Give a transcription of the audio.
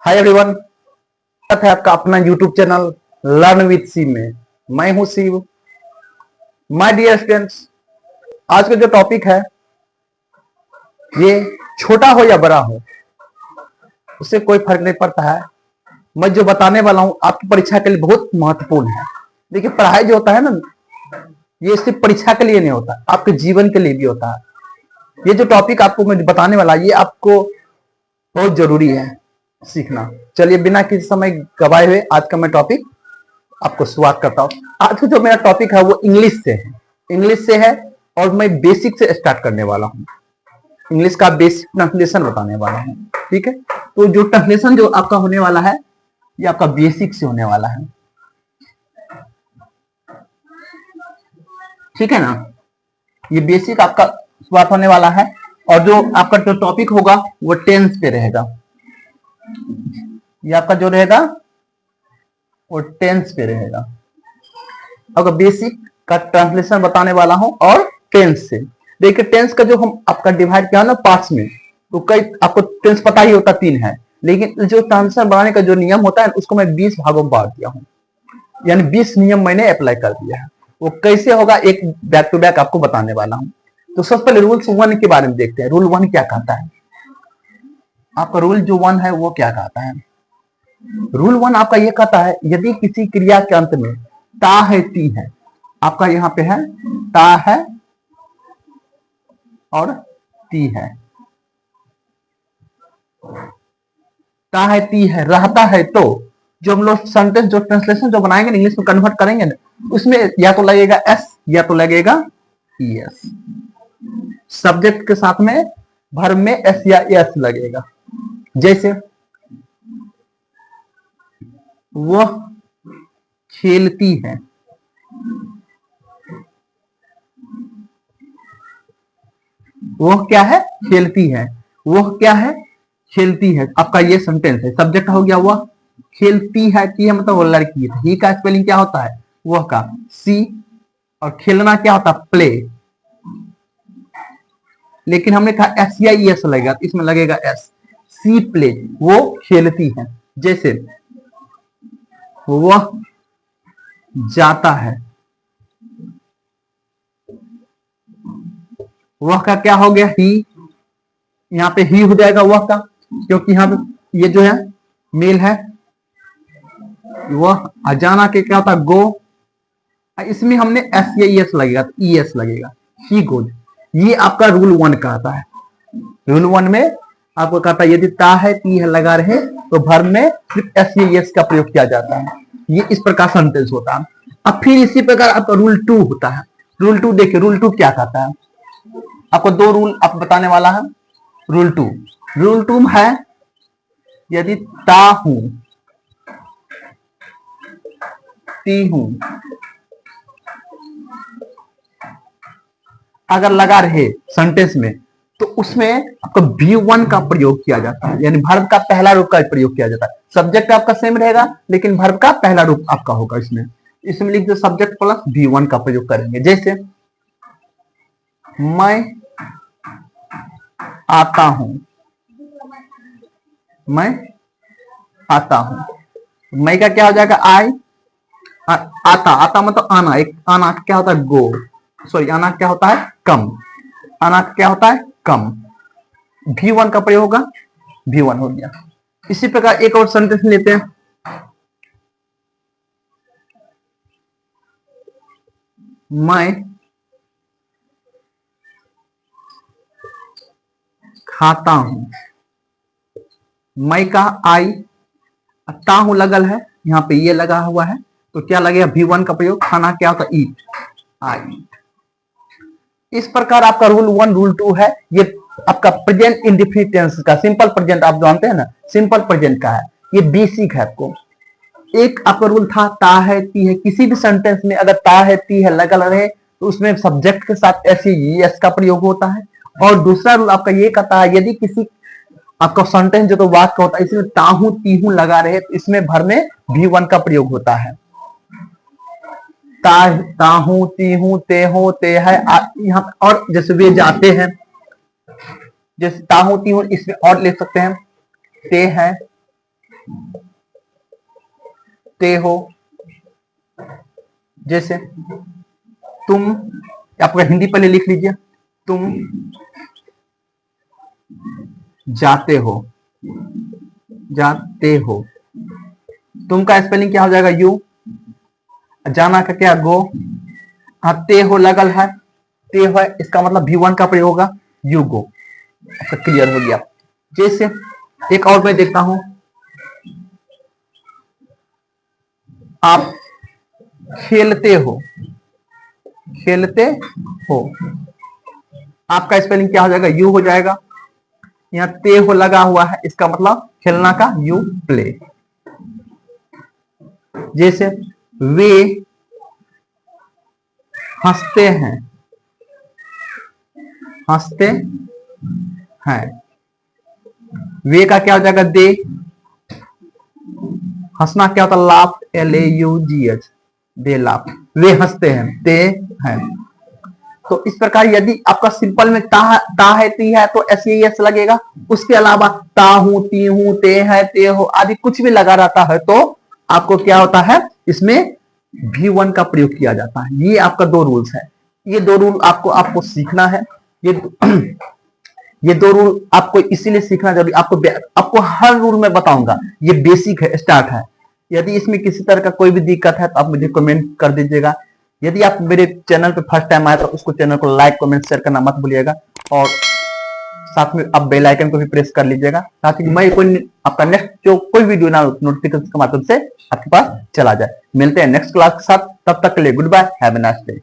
Hi everyone, स्वागत है आपका अपना YouTube channel learn with C में। मैं हूं शिव। माय डियर स्टूडेंट्स, आज का जो टॉपिक है ये छोटा हो या बड़ा हो उससे कोई फर्क नहीं पड़ता है। मैं जो बताने वाला हूं आपकी परीक्षा के लिए बहुत महत्वपूर्ण है। देखिए, पढ़ाई जो होता है ना, ये सिर्फ परीक्षा के लिए नहीं होता, आपके जीवन के लिए भी होता है। ये जो टॉपिक आपको मैं बताने वाला ये आपको बहुत जरूरी है सीखना। चलिए बिना किसी समय गवाए हुए आज का मैं टॉपिक आपको शुरुआत करता हूँ। आज का जो मेरा टॉपिक है वो इंग्लिश से है और मैं बेसिक से स्टार्ट करने वाला हूँ। इंग्लिश का बेसिक ट्रांसलेशन बताने वाला हूँ। ठीक है, तो जो ट्रांसलेशन जो आपका होने वाला है ये आपका बेसिक से होने वाला है। ठीक है ना, ये बेसिक आपका शुरुआत होने वाला है और जो आपका जो टॉपिक होगा वो टेंस पे रहेगा। ये आपका जो रहेगा वो टेंस पे रहेगा। अगर बेसिक का ट्रांसलेशन बताने वाला हूं और टेंस से। देखिए, टेंस का जो हम आपका डिवाइड किया ना पार्ट्स में, तो कई आपको टेंस पता ही होता 3 है, लेकिन जो ट्रांसलेशन बनाने का जो नियम होता है उसको मैं 20 भागों में बांट दिया हूं, यानी 20 नियम मैंने अप्लाई कर दिया है। वो कैसे होगा एक बैक टू बैक आपको बताने वाला हूं। तो सबसे पहले रूल्स 1 के बारे में देखते हैं। रूल 1 क्या कहता है? आपका रूल जो 1 है वो क्या कहता है? रूल 1 आपका ये कहता है, यदि किसी क्रिया के अंत में ता है ती है, आपका यहां पे है ता है और ती है, ता है ती है, रहता है, तो जो हम लोग सेंटेंस जो ट्रांसलेशन जो बनाएंगे इंग्लिश में कन्वर्ट करेंगे ना, उसमें या तो लगेगा एस या तो लगेगा ईएस। सब्जेक्ट के साथ में वर्ब में एस या एस लगेगा। जैसे वह खेलती है, वह क्या है? खेलती है। वह क्या है? खेलती है। आपका ये सेंटेंस है। सब्जेक्ट हो गया वह, खेलती है, ती है मतलब वो लड़की है। ही का स्पेलिंग क्या होता है? वह का सी, और खेलना क्या होता है? प्ले। लेकिन हमने कहा एस या एस लगेगा, इसमें लगेगा एस। सी प्ले, वो खेलती है। जैसे वह जाता है, वह का क्या हो गया? ही। यहाँ पे ही हो जाएगा वह का, क्योंकि यहाँ पे ये जो है मेल है। वह जाना के क्या होता है? गो। इसमें हमने एस या एस लगेगा तो ई एस लगेगा, ही गोज। ये आपका रूल 1 कहता है। रूल 1 में आपको कहता है यदि ता है ती है लगा रहे तो वर्ब में सिर्फ एस या एस का प्रयोग किया जाता है। ये इस प्रकार सेंटेंस होता है। अब फिर इसी प्रकार आपका रूल 2 होता है। रूल 2 देखिए, रूल 2 क्या कहता है? आपको 2 रूल आप बताने वाला है। रूल 2 है, यदि ता हूं ती हूं अगर लगा रहे सेंटेंस में, तो उसमें आपका V1 का प्रयोग किया जाता है, यानी वर्ब का पहला रूप का प्रयोग किया जाता है। सब्जेक्ट आपका सेम रहेगा लेकिन वर्ब का पहला रूप आपका होगा। इसमें लिख दो सब्जेक्ट प्लस V1 का प्रयोग करेंगे। जैसे मैं आता हूं, मैं आता हूं। मैं का क्या हो जाएगा? आई। आता, आता मतलब आना। एक आना क्या होता है? गो। सॉरी, आना क्या होता है? कम। आना क्या होता है? कम। V1 का प्रयोग होगा, V1 हो गया। इसी प्रकार एक और सेंटेंस लेते हैं। मैं खाता हूं। मैं का आई, ता हूं लगल है, यहां पे ये लगा हुआ है, तो क्या लगेगा? V1 का प्रयोग। खाना क्या होता है? ईट, आई। इस प्रकार आपका रूल 1 रूल 2 है। ये आपका प्रेजेंट इंडेफिनिट टेंस का सिंपल प्रेजेंट आप जानते हैं ना, सिंपल प्रेजेंट का है। ये बेसिक है आपको। एक आपका रूल था ता है ती है, किसी भी सेंटेंस में अगर ता है ती है लगल रहे तो उसमें सब्जेक्ट के साथ ऐसे एस का प्रयोग होता है। और दूसरा रूल आपका ये कहता है, यदि किसी आपका सेंटेंस जो तो वाक्य होता है इसमें ताहू तीहू लगा रहे तो इसमें भर में V1 का प्रयोग होता है। ताहू तीहू ते हो ते है। यहाँ और जैसे वे जाते हैं, जैसे ताहू तीहू, इसमें और ले सकते हैं ते है, ते हो, जैसे तुम, आपका हिंदी पहले लिख लीजिए, तुम जाते हो, जाते हो। तुम का स्पेलिंग क्या हो जाएगा? यू। जाना का क्या? गो। हाँ, ते हो लगल है, ते हो, इसका मतलब V1 का प्रयोग होगा, यू गो। आपका क्लियर हो गया। जैसे एक और मैं देखता हूं, आप खेलते हो, खेलते हो, आपका स्पेलिंग क्या हो जाएगा? यू हो जाएगा। यहाँ ते हो लगा हुआ है, इसका मतलब खेलना का यू, प्ले। जैसे वे हंसते हैं, हंसते हैं, वे का क्या हो जाएगा? दे। हंसना क्या होता है? Laugh, LAUGH, they laugh. वे हंसते हैं, ते हैं। तो इस प्रकार यदि आपका सिंपल में ता है, ती है, तो SES लगेगा। उसके अलावा ता हूं, ती हूं, ते है, ते हो आदि कुछ भी लगा रहता है तो आपको क्या होता है? इसमें V1 का प्रयोग किया जाता है। ये आपका दो रूल्स है। ये दो रूल आपको सीखना है। ये ये दो रूल आपको इसीलिए सीखना जरूरी, आपको हर रूल में बताऊंगा। ये बेसिक है, स्टार्ट है। यदि इसमें किसी तरह का कोई भी दिक्कत है तो आप मुझे कमेंट कर दीजिएगा। यदि आप मेरे चैनल पे फर्स्ट टाइम आए तो उसको चैनल को लाइक, कमेंट, शेयर करना मत भूलिएगा। और साथ में आप बेल आइकन को भी प्रेस कर लीजिएगा, ताकि मैं कोई आपका नेक्स्ट जो कोई वीडियो ना नोटिफिकेशन के माध्यम से आपके पास चला जाए। मिलते हैं नेक्स्ट क्लास के साथ, तब तक के लिए goodbye, have a nice day.